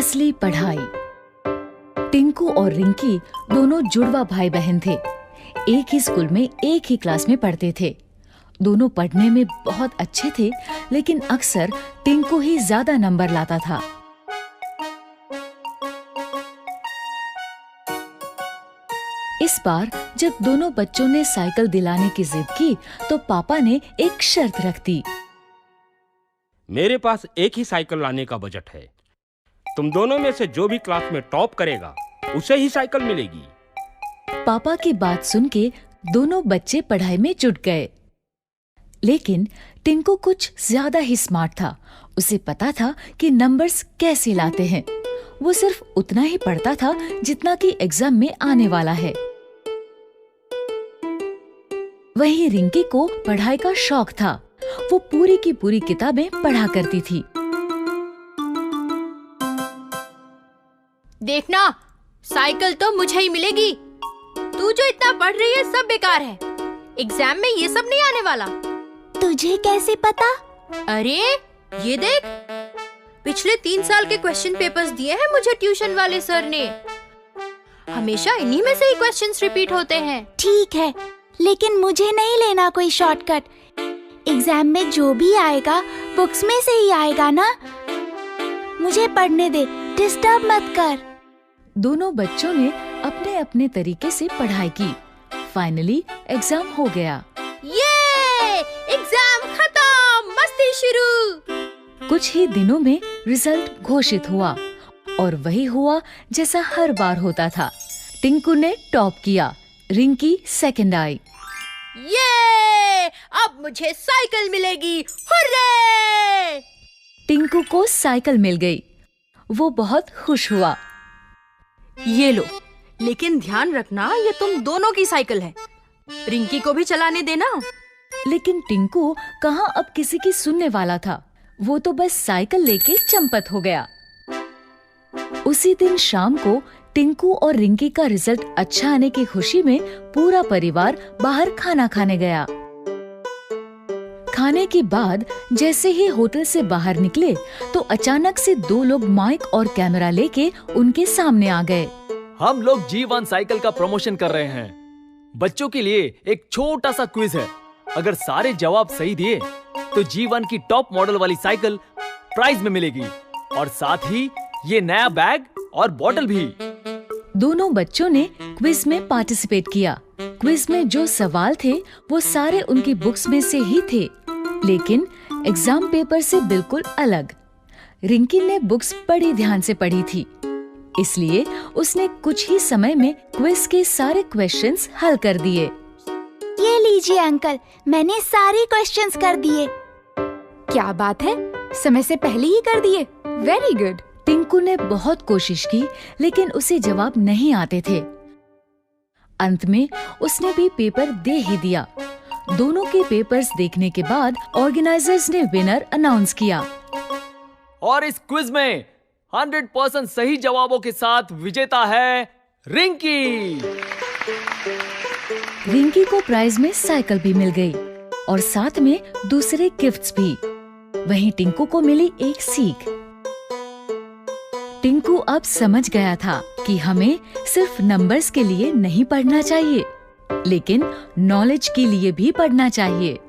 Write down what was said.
असली पढ़ाई। टिंकू और रिंकी दोनों जुड़वा भाई बहन थे। एक ही स्कूल में एक ही क्लास में पढ़ते थे। दोनों पढ़ने में बहुत अच्छे थे, लेकिन अक्सर टिंकू ही ज्यादा नंबर लाता था। इस बार जब दोनों बच्चों ने साइकिल दिलाने की जिद की, तो पापा ने एक शर्त रख दी। मेरे पास एक ही साइकिल लाने का बजट है। तुम दोनों में से जो भी क्लास में टॉप करेगा उसे ही साइकिल मिलेगी। पापा की बात सुन के दोनों बच्चे पढ़ाई में जुट गए। लेकिन टिंकू कुछ ज्यादा ही स्मार्ट था। उसे पता था कि नंबर्स कैसे लाते हैं। वो सिर्फ उतना ही पढ़ता था जितना कि एग्जाम में आने वाला है। वहीं रिंकी को पढ़ाई का शौक था। वो पूरी की पूरी किताबें पढ़ा करती थी। देखना, साइकिल तो मुझे ही मिलेगी। तू जो इतना पढ़ रही है सब बेकार है। एग्जाम में ये सब नहीं आने वाला। तुझे कैसे पता? अरे ये देख, पिछले 3 साल के क्वेश्चन पेपर्स दिए हैं मुझे ट्यूशन वाले सर ने। हमेशा इन्हीं में से ही क्वेश्चंस रिपीट होते हैं। ठीक है, लेकिन मुझे नहीं लेना कोई शॉर्टकट। एग्जाम में जो भी आएगा बुक्स में से ही आएगा ना। मुझे पढ़ने दे, डिस्टर्ब मत कर। दोनों बच्चों ने अपने अपने तरीके से पढ़ाई की। फाइनली एग्जाम हो गया। ये एग्जाम खत्म, मस्ती शुरू। कुछ ही दिनों में रिजल्ट घोषित हुआ और वही हुआ जैसा हर बार होता था। टिंकू ने टॉप किया, रिंकी सेकंड आई। ये अब मुझे साइकिल मिलेगी, हुर्रे! टिंकू को साइकिल मिल गई। वो बहुत खुश हुआ। ये लो, लेकिन ध्यान रखना ये तुम दोनों की साइकिल है। रिंकी को भी चलाने देना। लेकिन टिंकू कहाँ अब किसी की सुनने वाला था। वो तो बस साइकिल लेके चंपत हो गया। उसी दिन शाम को टिंकू और रिंकी का रिजल्ट अच्छा आने की खुशी में पूरा परिवार बाहर खाना खाने गया। खाने के बाद जैसे ही होटल से बाहर निकले तो अचानक से 2 लोग माइक और कैमरा लेके उनके सामने आ गए। हम लोग G1 साइकिल का प्रमोशन कर रहे हैं। बच्चों के लिए एक छोटा सा क्विज है। अगर सारे जवाब सही दिए तो G1 की टॉप मॉडल वाली साइकिल प्राइज में मिलेगी और साथ ही ये नया बैग और बॉटल भी। दोनों बच्चों ने क्विज में पार्टिसिपेट किया। क्विज में जो सवाल थे वो सारे उनकी बुक्स में से ही थे, लेकिन एग्जाम पेपर से बिल्कुल अलग। रिंकी ने बुक्स बड़ी ध्यान से पढ़ी थी, इसलिए उसने कुछ ही समय में क्विज के सारे क्वेश्चंस हल कर दिए। ये लीजिए अंकल, मैंने सारे क्वेश्चंस कर दिए। क्या बात है, समय से पहले ही कर दिए। Very good. टिंकू ने बहुत कोशिश की, लेकिन उसे जवाब नहीं आते थे। अंत में उसने भी पेपर दे ही दिया। दोनों के पेपर्स देखने के बाद ऑर्गेनाइजर्स ने विनर अनाउंस किया। और इस क्विज में 100% सही जवाबों के साथ विजेता है रिंकी। रिंकी को प्राइज में साइकिल भी मिल गई और साथ में दूसरे गिफ्ट्स भी। वहीं टिंकू को मिली एक सीख। टिंकू अब समझ गया था कि हमें सिर्फ नंबर्स के लिए नहीं पढ़ना चाहिए, लेकिन नॉलेज के लिए भी पढ़ना चाहिए।